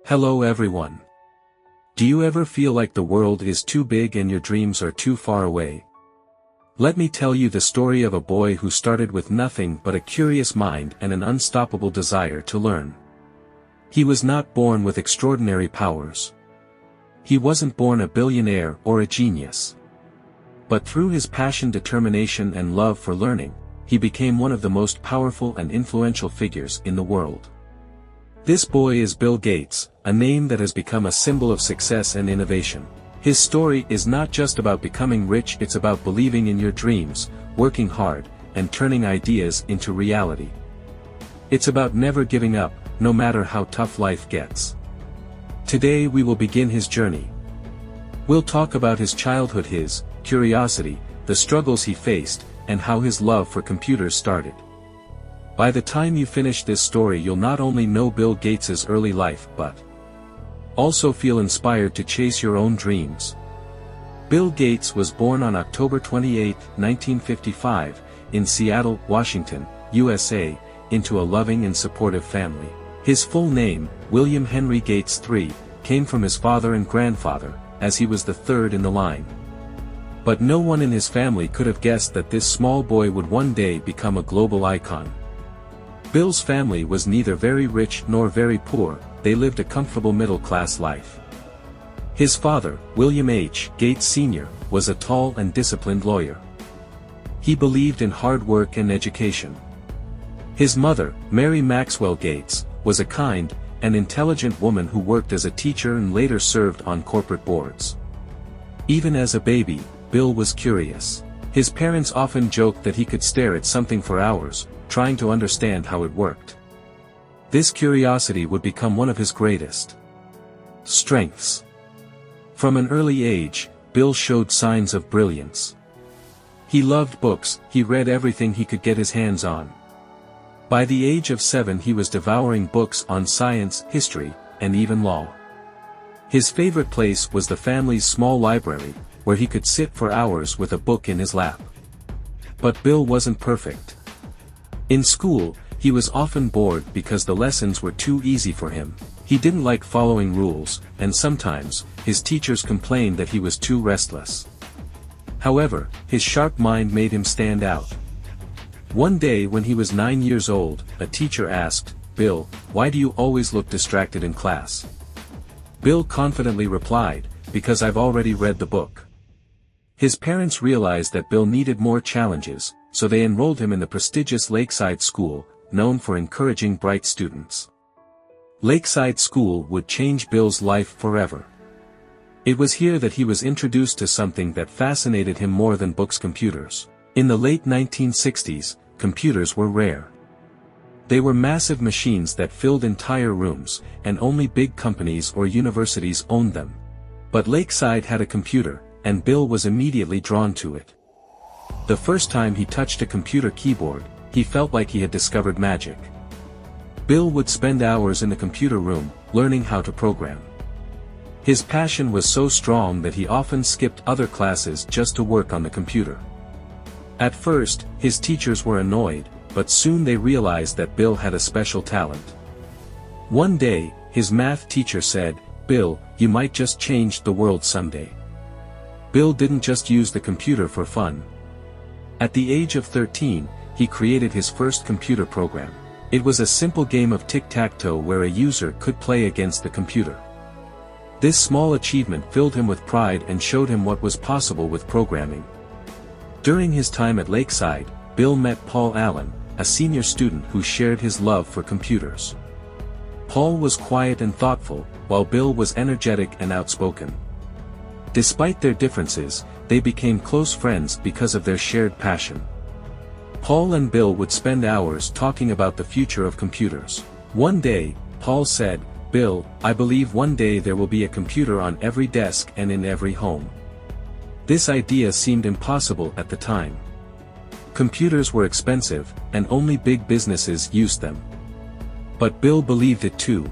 Hello everyone. Do you ever feel like the world is too big and your dreams are too far away? Let me tell you the story of a boy who started with nothing but a curious mind and an unstoppable desire to learn. He was not born with extraordinary powers. He wasn't born a billionaire or a genius. But through his passion, determination and love for learning, he became one of the most powerful and influential figures in the world. This boy is Bill Gates, a name that has become a symbol of success and innovation. His story is not just about becoming rich, it's about believing in your dreams, working hard, and turning ideas into reality. It's about never giving up, no matter how tough life gets. Today we will begin his journey. We'll talk about his childhood, his curiosity, the struggles he faced, and how his love for computers started. By the time you finish this story, you'll not only know Bill Gates's early life but also feel inspired to chase your own dreams. Bill Gates was born on October 28, 1955, in Seattle, Washington, USA, into a loving and supportive family. His full name, William Henry Gates III, came from his father and grandfather, as he was the third in the line. But no one in his family could have guessed that this small boy would one day become a global icon. Bill's family was neither very rich nor very poor, they lived a comfortable middle-class life. His father, William H. Gates Sr., was a tall and disciplined lawyer. He believed in hard work and education. His mother, Mary Maxwell Gates, was a kind and intelligent woman who worked as a teacher and later served on corporate boards. Even as a baby, Bill was curious. His parents often joked that he could stare at something for hours, trying to understand how it worked. This curiosity would become one of his greatest strengths. From an early age, Bill showed signs of brilliance. He loved books, he read everything he could get his hands on. By the age of 7 he was devouring books on science, history, and even law. His favorite place was the family's small library, where he could sit for hours with a book in his lap. But Bill wasn't perfect. In school, he was often bored because the lessons were too easy for him. He didn't like following rules, and sometimes, his teachers complained that he was too restless. However, his sharp mind made him stand out. One day when he was 9 years old, a teacher asked, "Bill, why do you always look distracted in class?" Bill confidently replied, "Because I've already read the book." His parents realized that Bill needed more challenges, so they enrolled him in the prestigious Lakeside School, known for encouraging bright students. Lakeside School would change Bill's life forever. It was here that he was introduced to something that fascinated him more than books: computers. In the late 1960s, computers were rare. They were massive machines that filled entire rooms, and only big companies or universities owned them. But Lakeside had a computer, and Bill was immediately drawn to it. The first time he touched a computer keyboard, he felt like he had discovered magic. Bill would spend hours in the computer room, learning how to program. His passion was so strong that he often skipped other classes just to work on the computer. At first, his teachers were annoyed, but soon they realized that Bill had a special talent. One day, his math teacher said, "Bill, you might just change the world someday." Bill didn't just use the computer for fun. At the age of 13, he created his first computer program. It was a simple game of tic-tac-toe where a user could play against the computer. This small achievement filled him with pride and showed him what was possible with programming. During his time at Lakeside, Bill met Paul Allen, a senior student who shared his love for computers. Paul was quiet and thoughtful, while Bill was energetic and outspoken. Despite their differences, they became close friends because of their shared passion. Paul and Bill would spend hours talking about the future of computers. One day, Paul said, "Bill, I believe one day there will be a computer on every desk and in every home." This idea seemed impossible at the time. Computers were expensive, and only big businesses used them. But Bill believed it too.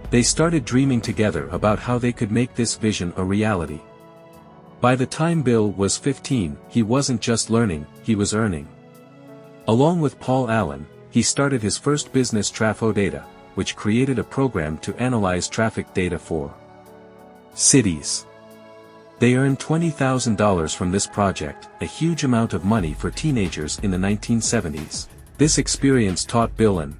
They started dreaming together about how they could make this vision a reality. By the time Bill was 15, he wasn't just learning, he was earning. Along with Paul Allen, he started his first business, Trafo Data, which created a program to analyze traffic data for cities. They earned $20,000 from this project, a huge amount of money for teenagers in the 1970s. This experience taught Bill an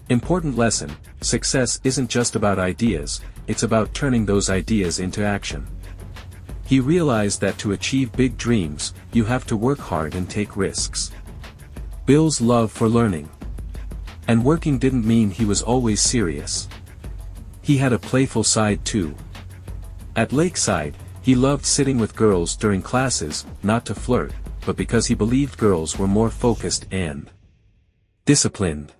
important lesson: success isn't just about ideas, it's about turning those ideas into action. He realized that to achieve big dreams, you have to work hard and take risks. Bill's love for learning and working didn't mean he was always serious. He had a playful side too. At Lakeside, he loved sitting with girls during classes, not to flirt, but because he believed girls were more focused and disciplined.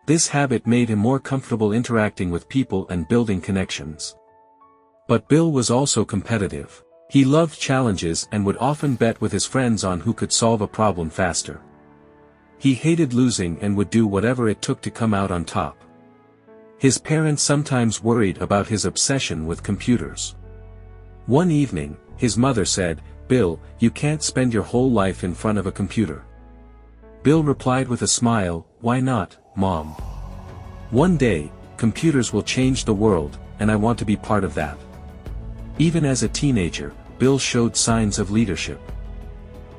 This habit made him more comfortable interacting with people and building connections. But Bill was also competitive. He loved challenges and would often bet with his friends on who could solve a problem faster. He hated losing and would do whatever it took to come out on top. His parents sometimes worried about his obsession with computers. One evening, his mother said, "Bill, you can't spend your whole life in front of a computer." Bill replied with a smile, "Why not, Mom? One day, computers will change the world, and I want to be part of that." Even as a teenager, Bill showed signs of leadership.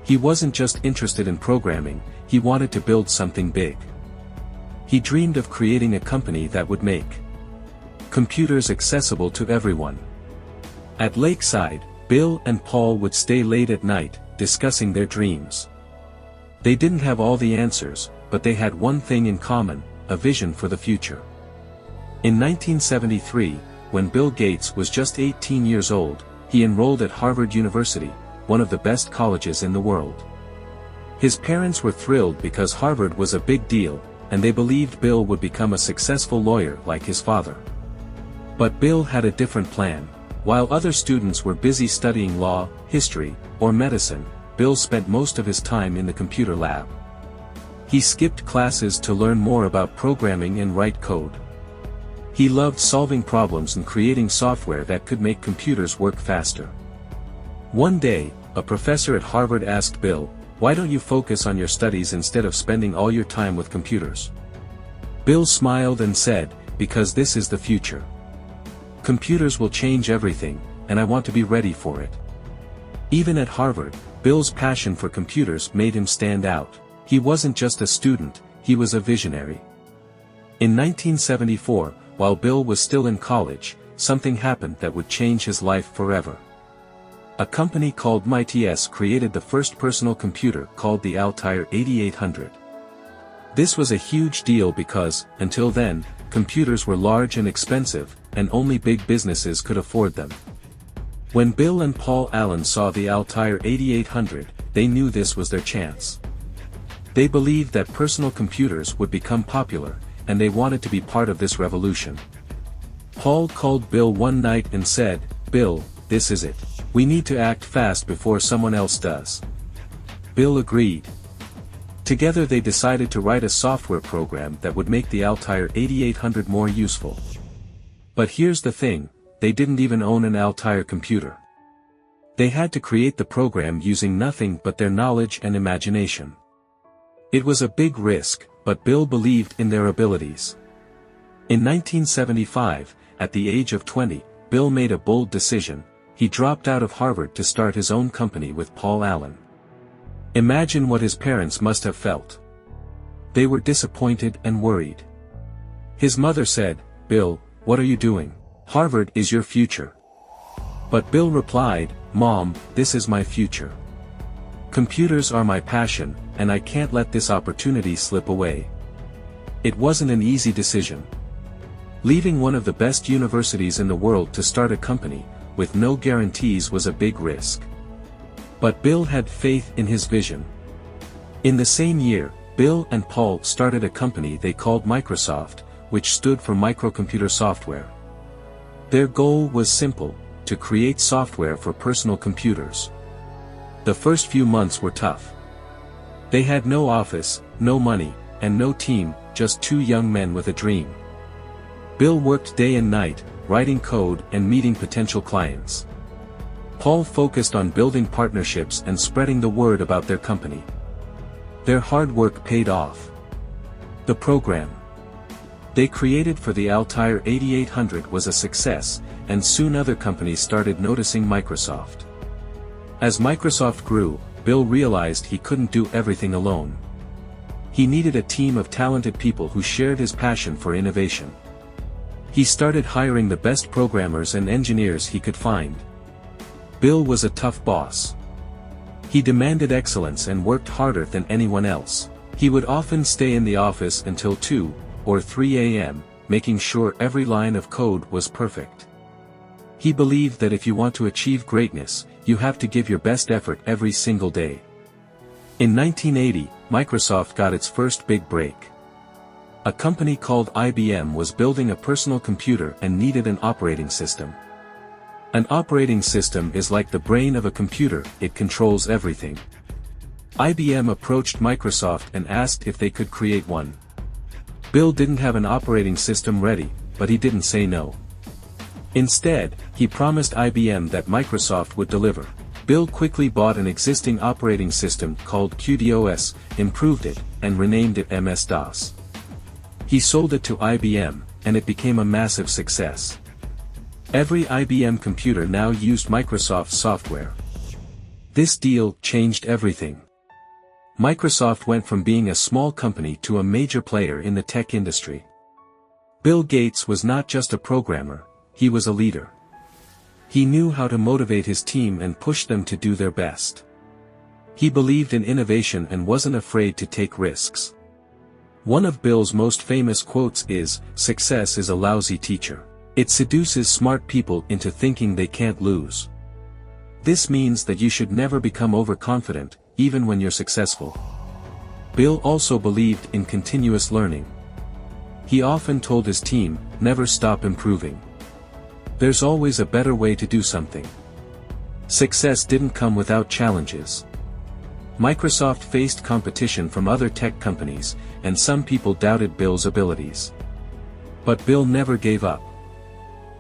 He wasn't just interested in programming, he wanted to build something big. He dreamed of creating a company that would make computers accessible to everyone. At Lakeside, Bill and Paul would stay late at night, discussing their dreams. They didn't have all the answers, but they had one thing in common: a vision for the future. In 1973, when Bill Gates was just 18 years old, he enrolled at Harvard University, one of the best colleges in the world. His parents were thrilled because Harvard was a big deal, and they believed Bill would become a successful lawyer like his father. But Bill had a different plan. While other students were busy studying law, history, or medicine, Bill spent most of his time in the computer lab. He skipped classes to learn more about programming and write code. He loved solving problems and creating software that could make computers work faster. One day, a professor at Harvard asked Bill, "Why don't you focus on your studies instead of spending all your time with computers?" Bill smiled and said, "Because this is the future. Computers will change everything, and I want to be ready for it." Even at Harvard, Bill's passion for computers made him stand out. He wasn't just a student, he was a visionary. In 1974, while Bill was still in college, something happened that would change his life forever. A company called Immerse created the first personal computer called the Altair 8800. This was a huge deal because, until then, computers were large and expensive, and only big businesses could afford them. When Bill and Paul Allen saw the Altair 8800, they knew this was their chance. They believed that personal computers would become popular, and they wanted to be part of this revolution. Paul called Bill one night and said, "Bill, this is it. We need to act fast before someone else does." Bill agreed. Together they decided to write a software program that would make the Altair 8800 more useful. But here's the thing, they didn't even own an Altair computer. They had to create the program using nothing but their knowledge and imagination. It was a big risk, but Bill believed in their abilities. In 1975, at the age of 20, Bill made a bold decision. He dropped out of Harvard to start his own company with Paul Allen. Imagine what his parents must have felt. They were disappointed and worried. His mother said, "Bill, what are you doing? Harvard is your future." But Bill replied, "Mom, this is my future. Computers are my passion, and I can't let this opportunity slip away." It wasn't an easy decision. Leaving one of the best universities in the world to start a company, with no guarantees, was a big risk. But Bill had faith in his vision. In the same year, Bill and Paul started a company they called Microsoft, which stood for microcomputer software. Their goal was simple: to create software for personal computers. The first few months were tough. They had no office, no money, and no team, just two young men with a dream. Bill worked day and night, writing code and meeting potential clients. Paul focused on building partnerships and spreading the word about their company. Their hard work paid off. The program. they created for the Altair 8800 was a success, and soon other companies started noticing Microsoft. As Microsoft grew, Bill realized he couldn't do everything alone. He needed a team of talented people who shared his passion for innovation. He started hiring the best programmers and engineers he could find. Bill was a tough boss. He demanded excellence and worked harder than anyone else. He would often stay in the office until 2 or 3 a.m., making sure every line of code was perfect. He believed that if you want to achieve greatness, you have to give your best effort every single day. In 1980, Microsoft got its first big break. A company called IBM was building a personal computer and needed an operating system. An operating system is like the brain of a computer, it controls everything. IBM approached Microsoft and asked if they could create one. Bill didn't have an operating system ready, but he didn't say no. Instead, he promised IBM that Microsoft would deliver. Bill quickly bought an existing operating system called QDOS, improved it, and renamed it MS-DOS. He sold it to IBM, and it became a massive success. Every IBM computer now used Microsoft software. This deal changed everything. Microsoft went from being a small company to a major player in the tech industry. Bill Gates was not just a programmer, he was a leader. He knew how to motivate his team and push them to do their best. He believed in innovation and wasn't afraid to take risks. One of Bill's most famous quotes is, "Success is a lousy teacher. It seduces smart people into thinking they can't lose." This means that you should never become overconfident, even when you're successful. Bill also believed in continuous learning. He often told his team, "Never stop improving. There's always a better way to do something." Success didn't come without challenges. Microsoft faced competition from other tech companies, and some people doubted Bill's abilities. But Bill never gave up.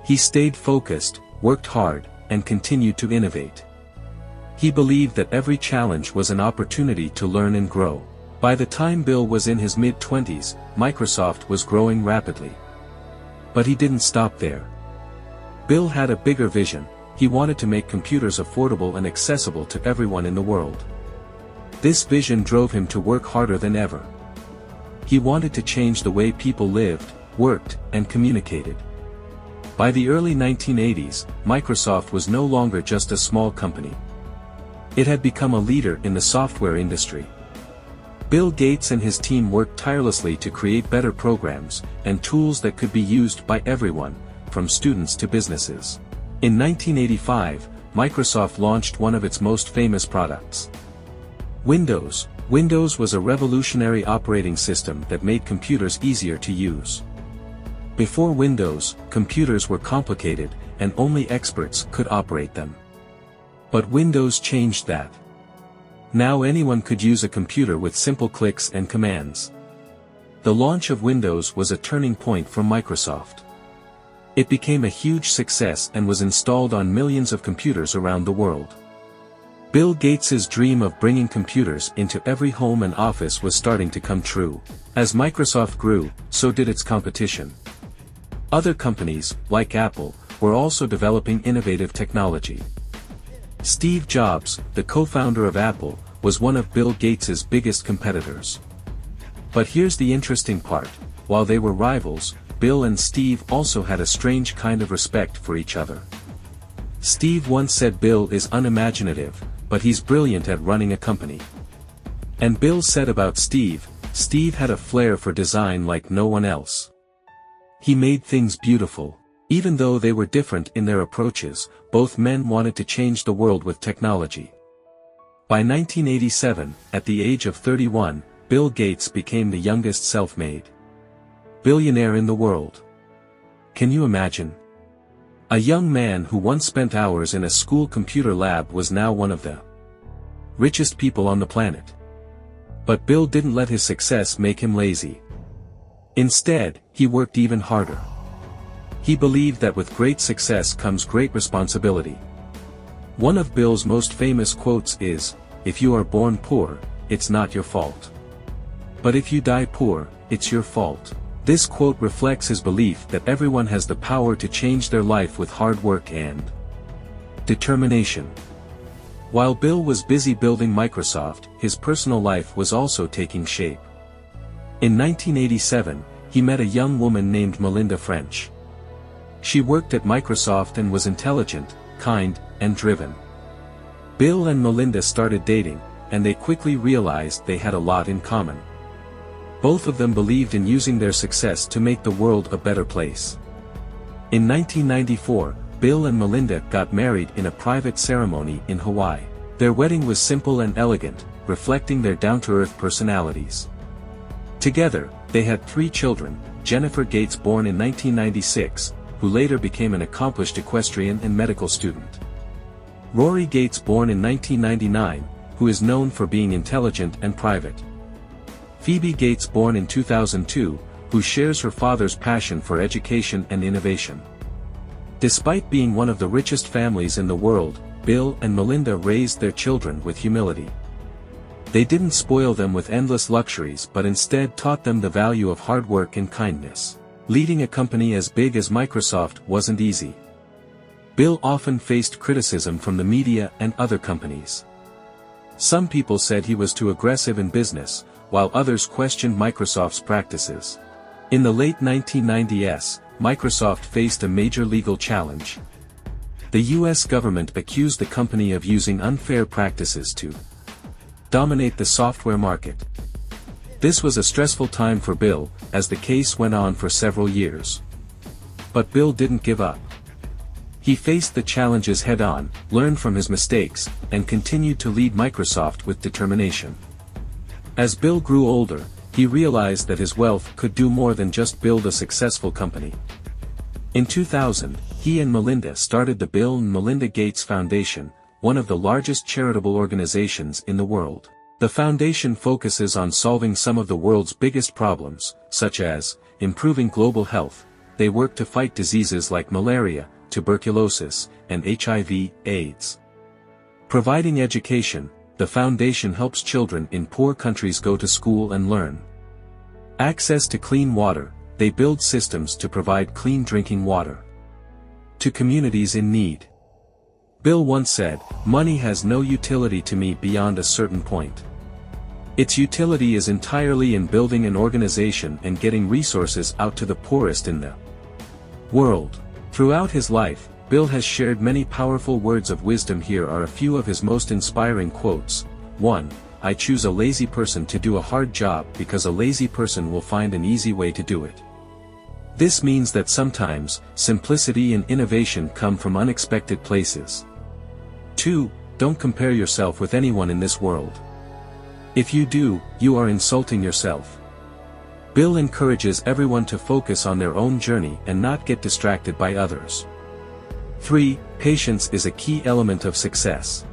He stayed focused, worked hard, and continued to innovate. He believed that every challenge was an opportunity to learn and grow. By the time Bill was in his mid-20s, Microsoft was growing rapidly. But he didn't stop there. Bill had a bigger vision. He wanted to make computers affordable and accessible to everyone in the world. This vision drove him to work harder than ever. He wanted to change the way people lived, worked, and communicated. By the early 1980s, Microsoft was no longer just a small company. It had become a leader in the software industry. Bill Gates and his team worked tirelessly to create better programs and tools that could be used by everyone, from students to businesses. In 1985, Microsoft launched one of its most famous products. Windows. Windows was a revolutionary operating system that made computers easier to use. Before Windows, computers were complicated, and only experts could operate them. But Windows changed that. Now anyone could use a computer with simple clicks and commands. The launch of Windows was a turning point for Microsoft. It became a huge success and was installed on millions of computers around the world. Bill Gates's dream of bringing computers into every home and office was starting to come true. As Microsoft grew, so did its competition. Other companies, like Apple, were also developing innovative technology. Steve Jobs, the co-founder of Apple, was one of Bill Gates's biggest competitors. But here's the interesting part: while they were rivals, Bill and Steve also had a strange kind of respect for each other. Steve once said Bill is unimaginative, but he's brilliant at running a company. And Bill said about Steve, Steve had a flair for design like no one else. He made things beautiful. Even though they were different in their approaches, both men wanted to change the world with technology. By 1987, at the age of 31, Bill Gates became the youngest self-made billionaire in the world. Can you imagine? A young man who once spent hours in a school computer lab was now one of the richest people on the planet. But Bill didn't let his success make him lazy. Instead, he worked even harder. He believed that with great success comes great responsibility. One of Bill's most famous quotes is, "If you are born poor, it's not your fault. But if you die poor, it's your fault." This quote reflects his belief that everyone has the power to change their life with hard work and determination. While Bill was busy building Microsoft, his personal life was also taking shape. In 1987, he met a young woman named Melinda French. She worked at Microsoft and was intelligent, kind, and driven. Bill and Melinda started dating, and they quickly realized they had a lot in common. Both of them believed in using their success to make the world a better place. In 1994, Bill and Melinda got married in a private ceremony in Hawaii. Their wedding was simple and elegant, reflecting their down-to-earth personalities. Together, they had 3 children, Jennifer Gates, born in 1996, who later became an accomplished equestrian and medical student. Rory Gates, born in 1999, who is known for being intelligent and private. Phoebe Gates, born in 2002, who shares her father's passion for education and innovation. Despite being one of the richest families in the world, Bill and Melinda raised their children with humility. They didn't spoil them with endless luxuries but instead taught them the value of hard work and kindness. Leading a company as big as Microsoft wasn't easy. Bill often faced criticism from the media and other companies. Some people said he was too aggressive in business, while others questioned Microsoft's practices. In the late 1990s, Microsoft faced a major legal challenge. The US government accused the company of using unfair practices to dominate the software market. This was a stressful time for Bill, as the case went on for several years. But Bill didn't give up. He faced the challenges head-on, learned from his mistakes, and continued to lead Microsoft with determination. As Bill grew older, he realized that his wealth could do more than just build a successful company. In 2000, he and Melinda started the Bill and Melinda Gates Foundation, one of the largest charitable organizations in the world. The foundation focuses on solving some of the world's biggest problems, such as improving global health. They work to fight diseases like malaria, tuberculosis, and HIV/AIDS. Providing education, the foundation helps children in poor countries go to school and learn. Access to clean water, they build systems to provide clean drinking water to communities in need. Bill once said, "Money has no utility to me beyond a certain point. Its utility is entirely in building an organization and getting resources out to the poorest in the world." Throughout his life, Bill has shared many powerful words of wisdom. Here are a few of his most inspiring quotes. 1. I choose a lazy person to do a hard job because a lazy person will find an easy way to do it. This means that sometimes, simplicity and innovation come from unexpected places. 2. Don't compare yourself with anyone in this world. If you do, you are insulting yourself. Bill encourages everyone to focus on their own journey and not get distracted by others. 3. Patience is a key element of success.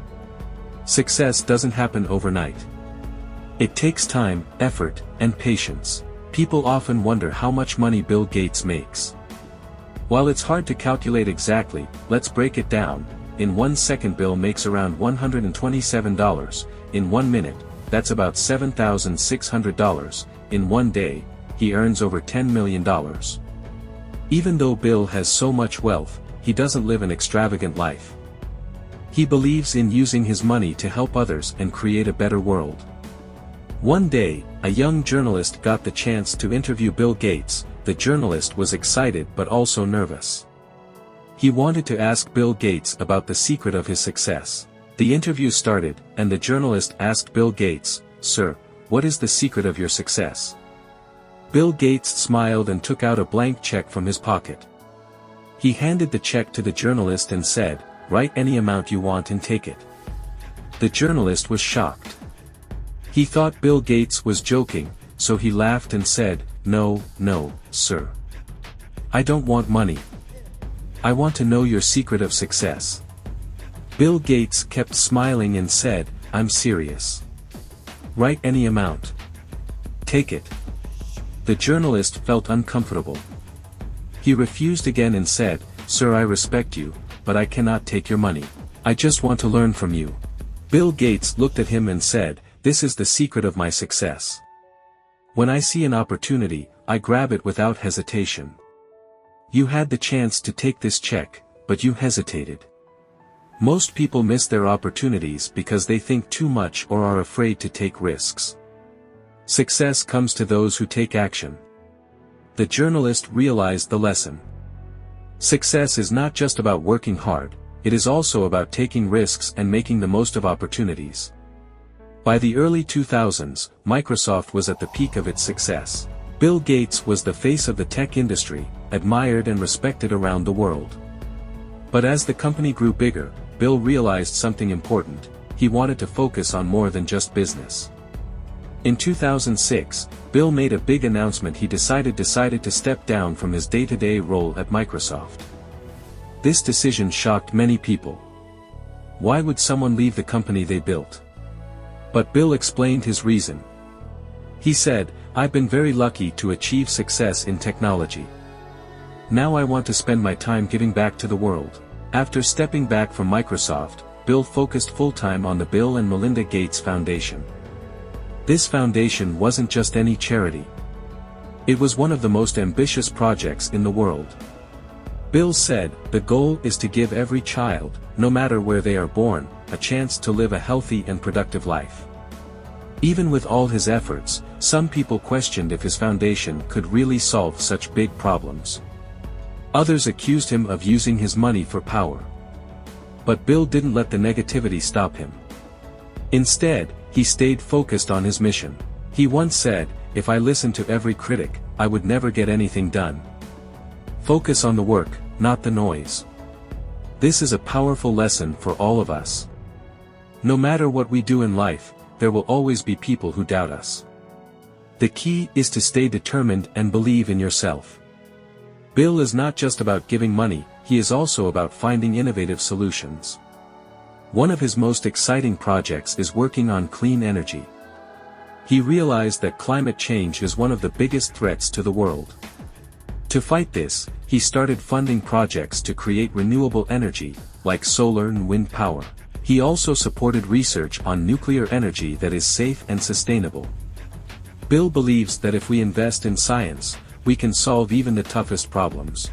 Success doesn't happen overnight. It takes time, effort, and patience. People often wonder how much money Bill Gates makes. While it's hard to calculate exactly, let's break it down. In 1 second, Bill makes around $127. In 1 minute, that's about $7,600. In 1 day, he earns over $10 million. Even though Bill has so much wealth, he doesn't live an extravagant life. He believes in using his money to help others and create a better world. One day, a young journalist got the chance to interview Bill Gates. The journalist was excited but also nervous. He wanted to ask Bill Gates about the secret of his success. The interview started, and the journalist asked Bill Gates, "Sir, what is the secret of your success?" Bill Gates smiled and took out a blank check from his pocket. He handed the check to the journalist and said, "Write any amount you want and take it." The journalist was shocked. He thought Bill Gates was joking, so he laughed and said, No, sir. I don't want money. I want to know your secret of success." Bill Gates kept smiling and said, "I'm serious. Write any amount. Take it." The journalist felt uncomfortable. He refused again and said, "Sir, I respect you, but I cannot take your money. I just want to learn from you." Bill Gates looked at him and said, "This is the secret of my success. When I see an opportunity, I grab it without hesitation. You had the chance to take this check, but you hesitated. Most people miss their opportunities because they think too much or are afraid to take risks. Success comes to those who take action. The journalist realized the lesson. Success is not just about working hard, it is also about taking risks and making the most of opportunities. By the early 2000s, Microsoft was at the peak of its success. Bill Gates was the face of the tech industry, admired and respected around the world. But as the company grew bigger, Bill realized something important: he wanted to focus on more than just business. In 2006, Bill made a big announcement. He decided to step down from his day-to-day role at Microsoft. This decision shocked many people. Why would someone leave the company they built? But Bill explained his reason. He said, "I've been very lucky to achieve success in technology. Now I want to spend my time giving back to the world." After stepping back from Microsoft, Bill focused full-time on the Bill and Melinda Gates Foundation. This foundation wasn't just any charity. It was one of the most ambitious projects in the world. Bill said, "The goal is to give every child, no matter where they are born, a chance to live a healthy and productive life." Even with all his efforts, some people questioned if his foundation could really solve such big problems. Others accused him of using his money for power. But Bill didn't let the negativity stop him. Instead, he stayed focused on his mission. He once said, "If I listened to every critic, I would never get anything done." Focus on the work, not the noise. This is a powerful lesson for all of us. No matter what we do in life, there will always be people who doubt us. The key is to stay determined and believe in yourself. Bill is not just about giving money, he is also about finding innovative solutions. One of his most exciting projects is working on clean energy. He realized that climate change is one of the biggest threats to the world. To fight this, he started funding projects to create renewable energy, like solar and wind power. He also supported research on nuclear energy that is safe and sustainable. Bill believes that if we invest in science, we can solve even the toughest problems.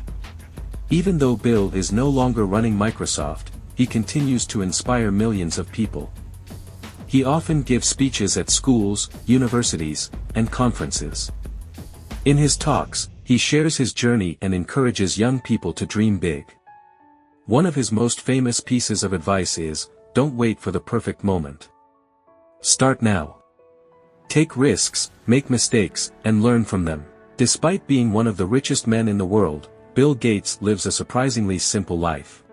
Even though Bill is no longer running Microsoft, he continues to inspire millions of people. He often gives speeches at schools, universities, and conferences. In his talks, he shares his journey and encourages young people to dream big. One of his most famous pieces of advice is, "Don't wait for the perfect moment. Start now. Take risks, make mistakes, and learn from them." Despite being one of the richest men in the world, Bill Gates lives a surprisingly simple life.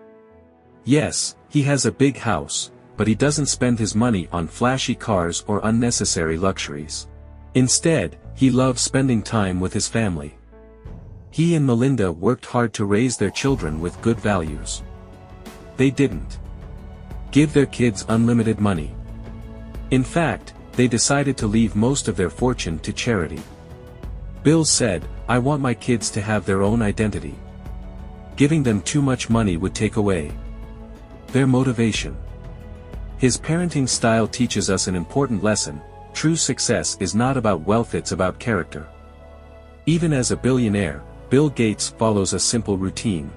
Yes, he has a big house, but he doesn't spend his money on flashy cars or unnecessary luxuries. Instead, he loves spending time with his family. He and Melinda worked hard to raise their children with good values. They didn't give their kids unlimited money. In fact, they decided to leave most of their fortune to charity. Bill said, "I want my kids to have their own identity. Giving them too much money would take away their motivation." His parenting style teaches us an important lesson: true success is not about wealth, it's about character. Even as a billionaire, Bill Gates follows a simple routine.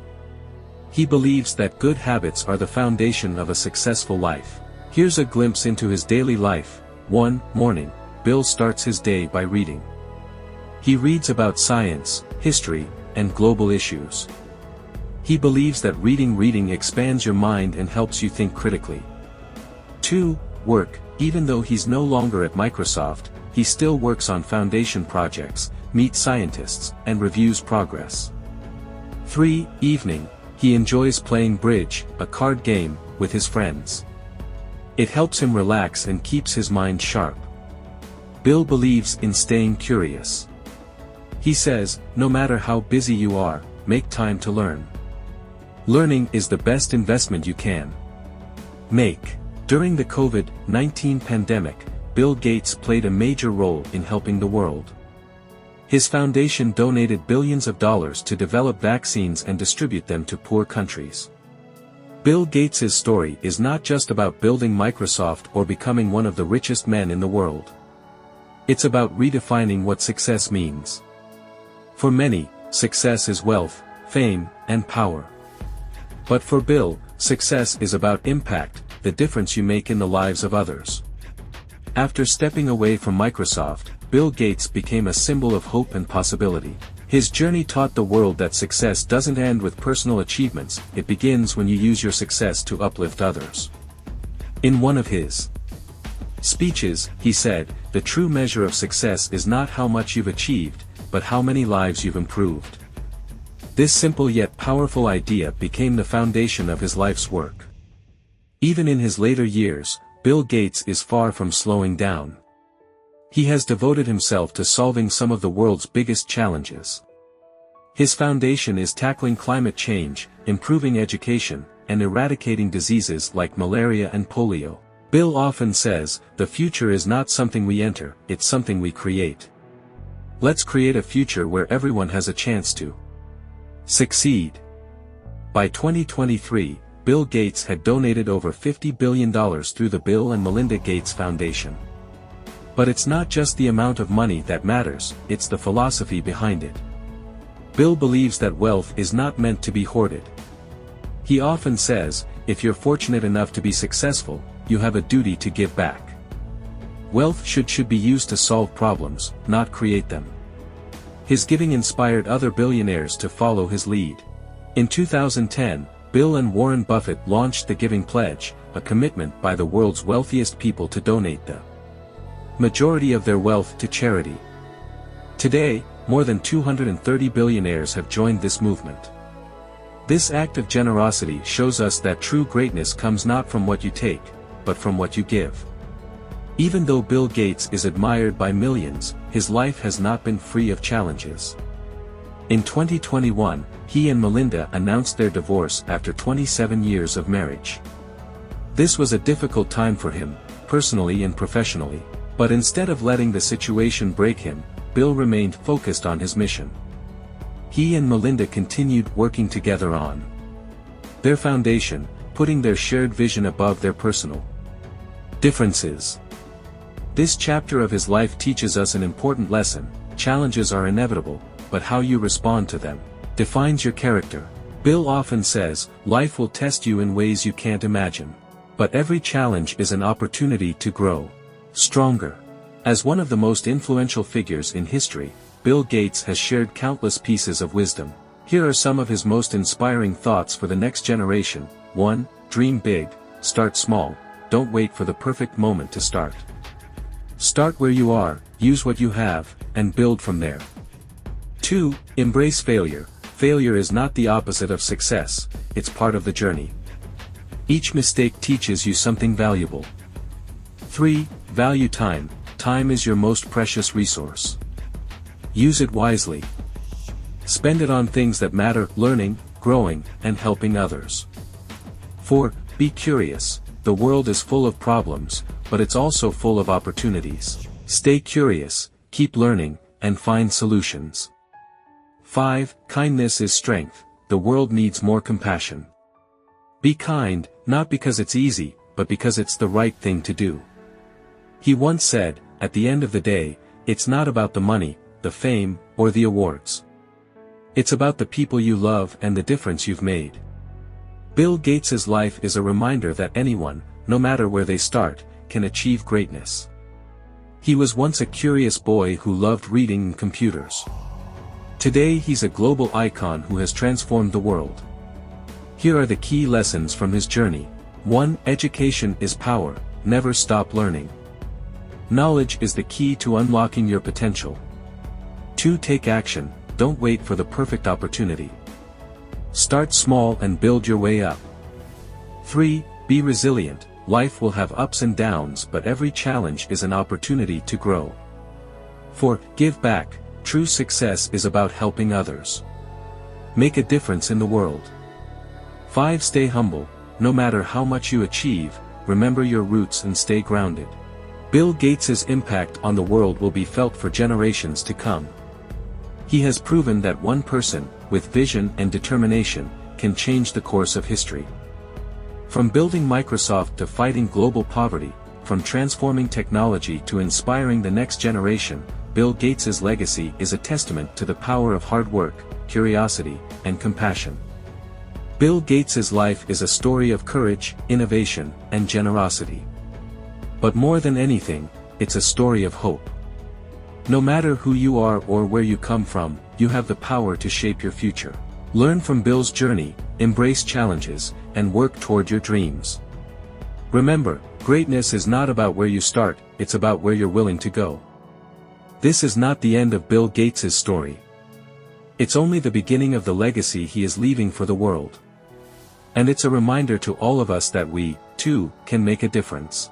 He believes that good habits are the foundation of a successful life. Here's a glimpse into his daily life. One morning, Bill starts his day by reading. He reads about science, history, and global issues. He believes that reading expands your mind and helps you think critically. 2. Work. Even though he's no longer at Microsoft, he still works on foundation projects, meets scientists, and reviews progress. 3. Evening. He enjoys playing bridge, a card game, with his friends. It helps him relax and keeps his mind sharp. Bill believes in staying curious. He says, "No matter how busy you are, make time to learn. Learning is the best investment you can make." During the COVID-19 pandemic, Bill Gates played a major role in helping the world. His foundation donated billions of dollars to develop vaccines and distribute them to poor countries. Bill Gates's story is not just about building Microsoft or becoming one of the richest men in the world. It's about redefining what success means. For many, success is wealth, fame, and power. But for Bill, success is about impact, the difference you make in the lives of others. After stepping away from Microsoft, Bill Gates became a symbol of hope and possibility. His journey taught the world that success doesn't end with personal achievements, it begins when you use your success to uplift others. In one of his speeches, he said, "The true measure of success is not how much you've achieved, but how many lives you've improved." This simple yet powerful idea became the foundation of his life's work. Even in his later years, Bill Gates is far from slowing down. He has devoted himself to solving some of the world's biggest challenges. His foundation is tackling climate change, improving education, and eradicating diseases like malaria and polio. Bill often says, "The future is not something we enter, it's something we create." Let's create a future where everyone has a chance to succeed. By 2023, Bill Gates had donated over $50 billion through the Bill and Melinda Gates Foundation. But it's not just the amount of money that matters, it's the philosophy behind it. Bill believes that wealth is not meant to be hoarded. He often says, if you're fortunate enough to be successful, you have a duty to give back. Wealth should be used to solve problems, not create them. His giving inspired other billionaires to follow his lead. In 2010, Bill and Warren Buffett launched the Giving Pledge, a commitment by the world's wealthiest people to donate the majority of their wealth to charity. Today, more than 230 billionaires have joined this movement. This act of generosity shows us that true greatness comes not from what you take, but from what you give. Even though Bill Gates is admired by millions, his life has not been free of challenges. In 2021, he and Melinda announced their divorce after 27 years of marriage. This was a difficult time for him, personally and professionally, but instead of letting the situation break him, Bill remained focused on his mission. He and Melinda continued working together on their foundation, putting their shared vision above their personal differences. This chapter of his life teaches us an important lesson: challenges are inevitable, but how you respond to them defines your character. Bill often says, life will test you in ways you can't imagine. But every challenge is an opportunity to grow stronger. As one of the most influential figures in history, Bill Gates has shared countless pieces of wisdom. Here are some of his most inspiring thoughts for the next generation. 1. Dream big, start small, don't wait for the perfect moment to start. Start where you are, use what you have, and build from there. 2. Embrace failure. Failure is not the opposite of success, it's part of the journey. Each mistake teaches you something valuable. 3. Value time. Time is your most precious resource. Use it wisely. Spend it on things that matter: learning, growing, and helping others. 4. Be curious. The world is full of problems, but it's also full of opportunities. Stay curious, keep learning, and find solutions. 5. Kindness is strength. The world needs more compassion. Be kind, not because it's easy, but because it's the right thing to do. He once said, at the end of the day, it's not about the money, the fame, or the awards. It's about the people you love and the difference you've made. Bill Gates's life is a reminder that anyone, no matter where they start, can achieve greatness. He was once a curious boy who loved reading and computers. Today he's a global icon who has transformed the world. Here are the key lessons from his journey. 1. Education is power, never stop learning. Knowledge is the key to unlocking your potential. 2. Take action, don't wait for the perfect opportunity. Start small and build your way up. 3. Be resilient. Life will have ups and downs, but every challenge is an opportunity to grow. 4. Give back. True success is about helping others. Make a difference in the world. 5. Stay humble. No matter how much you achieve, remember your roots and stay grounded. Bill Gates's impact on the world will be felt for generations to come. He has proven that one person, with vision and determination, can change the course of history. From building Microsoft to fighting global poverty, from transforming technology to inspiring the next generation, Bill Gates' legacy is a testament to the power of hard work, curiosity, and compassion. Bill Gates' life is a story of courage, innovation, and generosity. But more than anything, it's a story of hope. No matter who you are or where you come from, you have the power to shape your future. Learn from Bill's journey, embrace challenges, and work toward your dreams. Remember, greatness is not about where you start, it's about where you're willing to go. This is not the end of Bill Gates' story. It's only the beginning of the legacy he is leaving for the world. And it's a reminder to all of us that we, too, can make a difference.